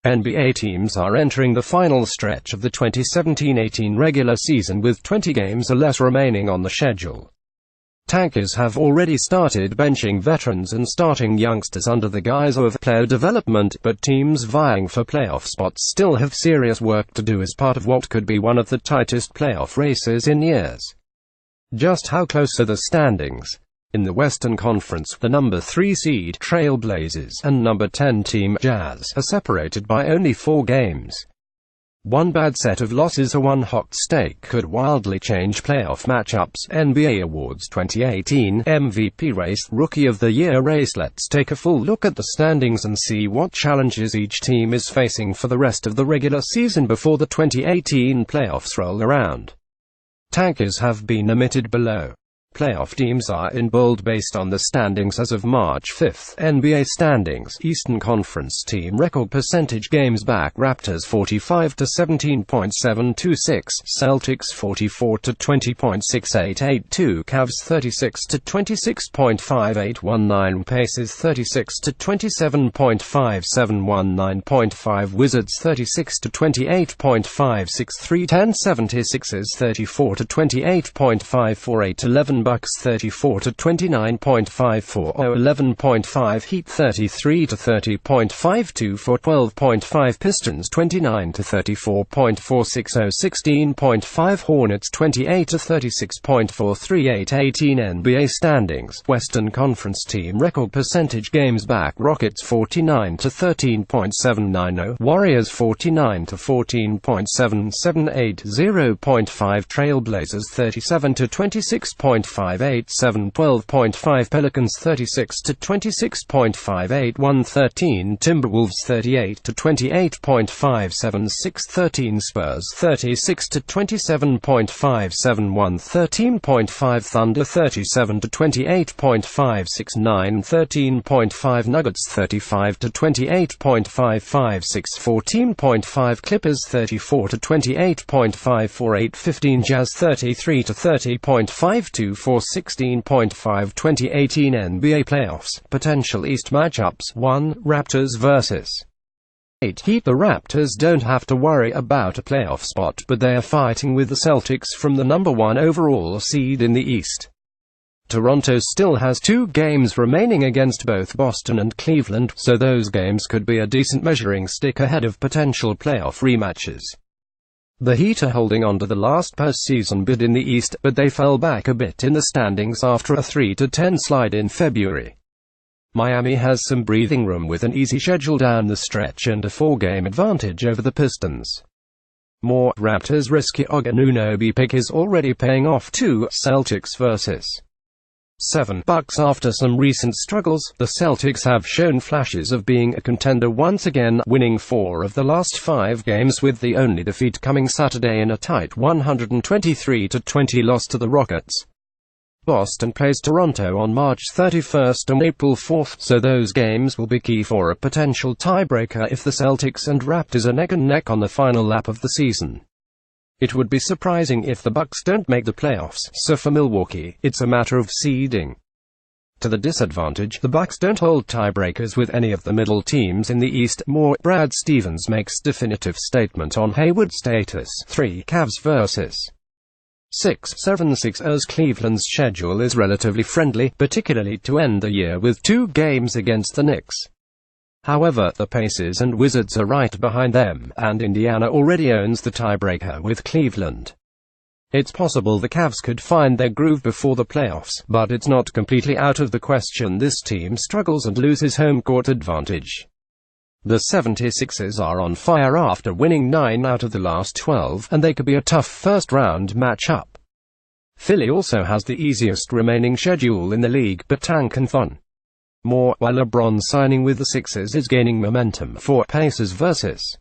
NBA teams are entering the final stretch of the 2017-18 regular season with 20 games or less remaining on the schedule. Tankers have already started benching veterans and starting youngsters under the guise of player development, but teams vying for playoff spots still have serious work to do as part of what could be one of the tightest playoff races in years. Just how close are the standings? In the Western Conference, the number 3 seed Trail Blazers and number 10 team Jazz are separated by only 4 games. One bad set of losses or one hot streak could wildly change playoff matchups. NBA Awards 2018 MVP race, Rookie of the Year race. Let's take a full look at the standings and see what challenges each team is facing for the rest of the regular season before the 2018 playoffs roll around. Tankers have been omitted below. Playoff teams are in bold based on the standings as of March 5. NBA standings: Eastern Conference team record percentage games back: Raptors 45 to 17.726, Celtics 44 to 20.6882, Cavs 36 to 26.5819, Pacers 36 to 27.5719.5, Wizards 36 to 28.563, 10 76ers 34 to 28.548, 11 Bucks 34 to 29.54, 11.5 Heat 33 to 30.52, 12.5 Pistons 29 to 34.460, 16.5 Hornets 28 to 36.438, 18 NBA standings: Western Conference team record percentage games back: Rockets 49 to 13.790, Warriors 49 to 14.778, 0.5 Trail Blazers 37 to 26.587, 12.5 Pelicans 36 to 26.581, 13 Timberwolves 38 to 28.576, 13 Spurs 36 to 27.571, 13.5 Thunder 37 to 28.569, 13.5 Nuggets 35 to 28.556, 14.5 Clippers 34 to 28.548, 15 Jazz 33 to 30.52, 16.5 2018 NBA playoffs. Potential East matchups: 1. Raptors vs. 8 Heat. The Raptors don't have to worry about a playoff spot, but they are fighting with the Celtics from the number 1 overall seed in the East. Toronto still has 2 games remaining against both Boston and Cleveland, so those games could be a decent measuring stick ahead of potential playoff rematches. The Heat are holding on to the last postseason bid in the East, but they fell back a bit in the standings after a 3-10 slide in February. Miami has some breathing room with an easy schedule down the stretch and a 4-game advantage over the Pistons. More Raptors risky Anunoby pick is already paying off too. Celtics vs. 7 Bucks. After some recent struggles, the Celtics have shown flashes of being a contender once again, winning 4 of the last 5 games, with the only defeat coming Saturday in a tight 123-20 loss to the Rockets. Boston plays Toronto on March 31 and April 4, so those games will be key for a potential tiebreaker if the Celtics and Raptors are neck and neck on the final lap of the season. It would be surprising if the Bucks don't make the playoffs, so for Milwaukee, it's a matter of seeding. To the disadvantage, the Bucks don't hold tiebreakers with any of the middle teams in the East. More Brad Stevens makes definitive statement on Hayward's status. 3 Cavs vs. 6 76ers. Cleveland's schedule is relatively friendly, particularly to end the year with 2 games against the Knicks. However, the Pacers and Wizards are right behind them, and Indiana already owns the tiebreaker with Cleveland. It's possible the Cavs could find their groove before the playoffs, but it's not completely out of the question this team struggles and loses home court advantage. The 76ers are on fire after winning 9 out of the last 12, and they could be a tough first-round matchup. Philly also has the easiest remaining schedule in the league, but tank and fun. More, while LeBron signing with the Sixers is gaining momentum. 4 Pacers vs.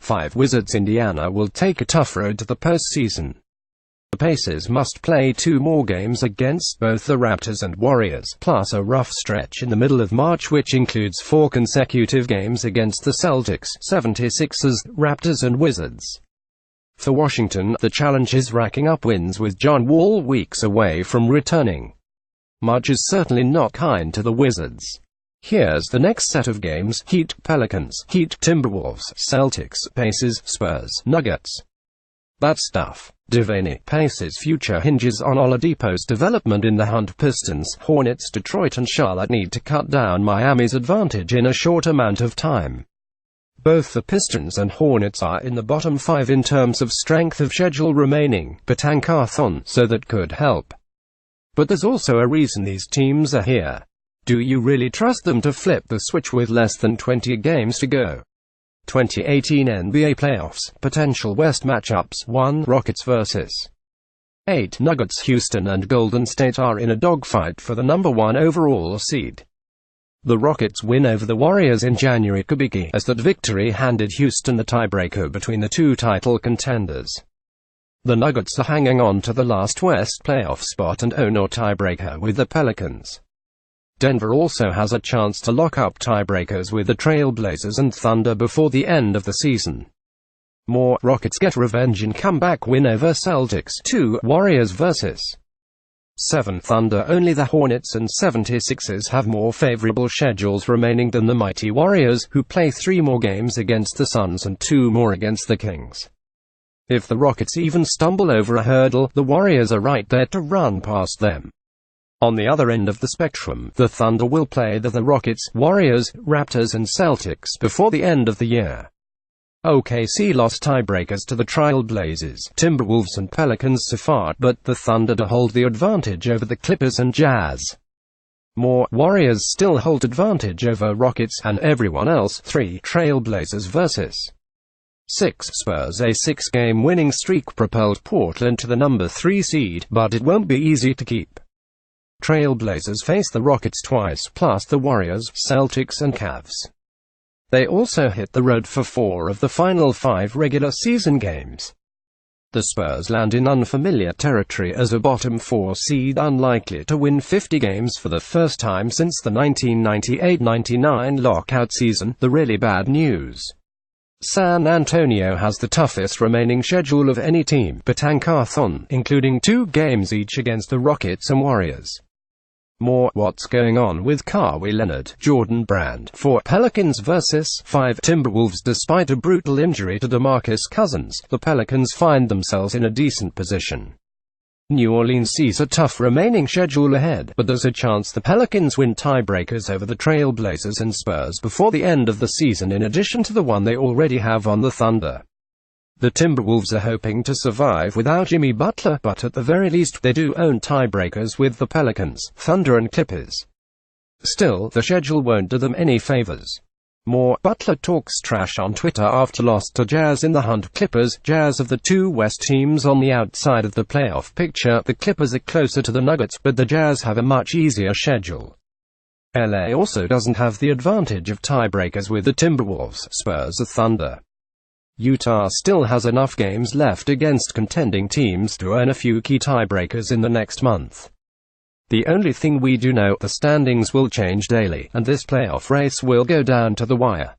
5 Wizards. Indiana will take a tough road to the postseason. The Pacers must play 2 more games against both the Raptors and Warriors, plus a rough stretch in the middle of March which includes 4 consecutive games against the Celtics, 76ers, Raptors and Wizards. For Washington, the challenge is racking up wins with John Wall weeks away from returning. Much is certainly not kind to the Wizards. Here's the next set of games: Heat Pelicans, Heat Timberwolves, Celtics, Pacers, Spurs, Nuggets. That stuff. Devaney. Pacers' future hinges on Oladipo's development in the hunt. Pistons, Hornets, Detroit and Charlotte need to cut down Miami's advantage in a short amount of time. Both the Pistons and Hornets are in the bottom 5 in terms of strength of schedule remaining, Betancourt, so that could help. But there's also a reason these teams are here. Do you really trust them to flip the switch with less than 20 games to go? 2018 NBA Playoffs, potential West matchups: 1. Rockets vs. 8. Nuggets. Houston and Golden State are in a dogfight for the number 1 overall seed. The Rockets' win over the Warriors in January could be key, as that victory handed Houston the tiebreaker between the two title contenders. The Nuggets are hanging on to the last West playoff spot and own a tiebreaker with the Pelicans. Denver also has a chance to lock up tiebreakers with the Trail Blazers and Thunder before the end of the season. More. Rockets get revenge in comeback win over Celtics. 2. Warriors vs. 7. Thunder. Only the Hornets and 76ers have more favorable schedules remaining than the mighty Warriors, who play 3 more games against the Suns and 2 more against the Kings. If the Rockets even stumble over a hurdle, the Warriors are right there to run past them. On the other end of the spectrum, the Thunder will play the Rockets, Warriors, Raptors and Celtics before the end of the year. OKC lost tiebreakers to the Trail Blazers, Timberwolves and Pelicans so far, but the Thunder hold the advantage over the Clippers and Jazz. More. Warriors still hold advantage over Rockets and everyone else. 3. Trail Blazers vs. 6. Spurs. A 6-game winning streak propelled Portland to the number 3 seed, but it won't be easy to keep. Trail Blazers face the Rockets twice, plus the Warriors, Celtics and Cavs. They also hit the road for 4 of the final 5 regular season games. The Spurs land in unfamiliar territory as a bottom 4 seed, unlikely to win 50 games for the first time since the 1998-99 lockout season. The really bad news: San Antonio has the toughest remaining schedule of any team, Betancourt, including 2 games each against the Rockets and Warriors. More. What's going on with Kawhi Leonard, Jordan Brand? 4. Pelicans vs. 5. Timberwolves. Despite a brutal injury to DeMarcus Cousins, the Pelicans find themselves in a decent position. New Orleans sees a tough remaining schedule ahead, but there's a chance the Pelicans win tiebreakers over the Trail Blazers and Spurs before the end of the season, in addition to the one they already have on the Thunder. The Timberwolves are hoping to survive without Jimmy Butler, but at the very least, they do own tiebreakers with the Pelicans, Thunder and Clippers. Still, the schedule won't do them any favors. More. Butler talks trash on Twitter after loss to Jazz in the hunt. Clippers. Jazz of the 2 West teams on the outside of the playoff picture. The Clippers are closer to the Nuggets, but the Jazz have a much easier schedule. LA also doesn't have the advantage of tiebreakers with the Timberwolves, Spurs or Thunder. Utah still has enough games left against contending teams to earn a few key tiebreakers in the next month. The only thing we do know, the standings will change daily, and this playoff race will go down to the wire.